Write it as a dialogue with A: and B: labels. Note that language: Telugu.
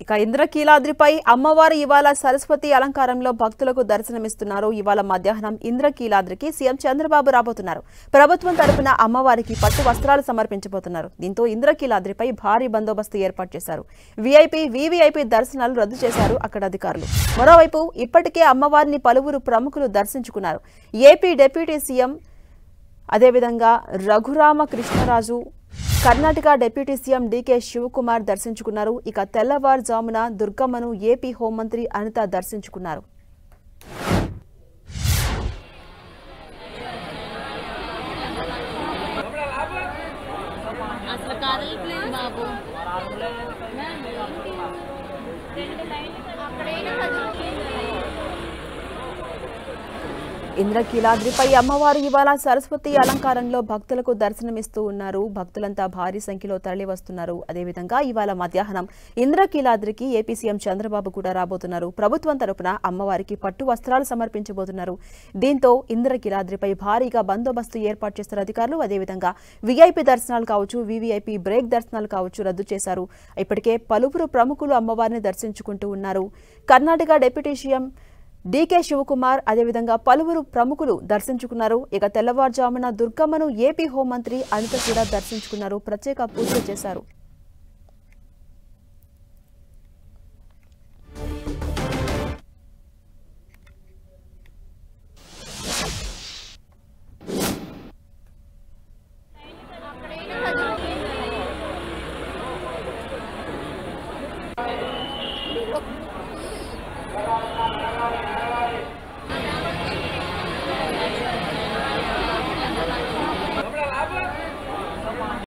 A: ఇక ఇంద్రకీలాద్రిపై అమ్మవారు ఇవాళ సరస్వతి అలంకారంలో భక్తులకు దర్శనమిస్తున్నారు. ఇవాళ మధ్యాహ్నం ఇంద్రకీలాద్రికి సీఎం చంద్రబాబు రాబోతున్నారు. ప్రభుత్వం తరపున అమ్మవారికి పట్టు వస్త్రాలు సమర్పించబోతున్నారు. దీంతో ఇంద్రకీలాద్రిపై భారీ బందోబస్తు ఏర్పాటు చేశారు. వీఐపీ, వీవీఐపీ దర్శనాలు రద్దు చేశారు అక్కడ అధికారులు. మరోవైపు ఇప్పటికే అమ్మవారిని పలువురు ప్రముఖులు దర్శించుకున్నారు. ఏపీ డిప్యూటీ సీఎం అదేవిధంగా Raghuramakrishnaraju, Karnataka deputy CM DK Shivakumar దర్శించుకున్నారు. ఇక తెల్లవారుజామున దుర్గమ్మను ఏపీ హోంమంత్రి అనిత దర్శించుకున్నారు. ఇంద్రకీలాద్రిపై అమ్మవారు ఇవాళ సరస్వతి అలంకారంలో భక్తులకు దర్శనమిస్తూ ఉన్నారు. భక్తులంతా భారీ సంఖ్యలో తరలి వస్తున్నారు. అదేవిధంగా ఇవాళ మధ్యాహ్నం ఇంద్రకీలాద్రికి ఏపీ సీఎం చంద్రబాబు కూడా రాబోతున్నారు. ప్రభుత్వం తరపున అమ్మవారికి పట్టు వస్త్రాలు సమర్పించబోతున్నారు. దీంతో ఇంద్రకీలాద్రిపై భారీగా బందోబస్తు ఏర్పాటు చేస్తారు అధికారులు. అదేవిధంగా వీఐపీ దర్శనాలు కావచ్చు, వీవీఐపీ బ్రేక్ దర్శనాలు కావచ్చు రద్దు చేశారు. ఇప్పటికే పలువురు ప్రముఖులు అమ్మవారిని దర్శించుకుంటూ ఉన్నారు. Karnataka deputy CM DK Shivakumar అదేవిధంగా పలువురు ప్రముఖులు దర్శించుకున్నారు. ఇక తెల్లవారుజామున దుర్గమ్మను ఏపీ హోంమంత్రి అనిత కూడా దర్శించుకున్నారు. ప్రత్యేక పూజలు చేశారు.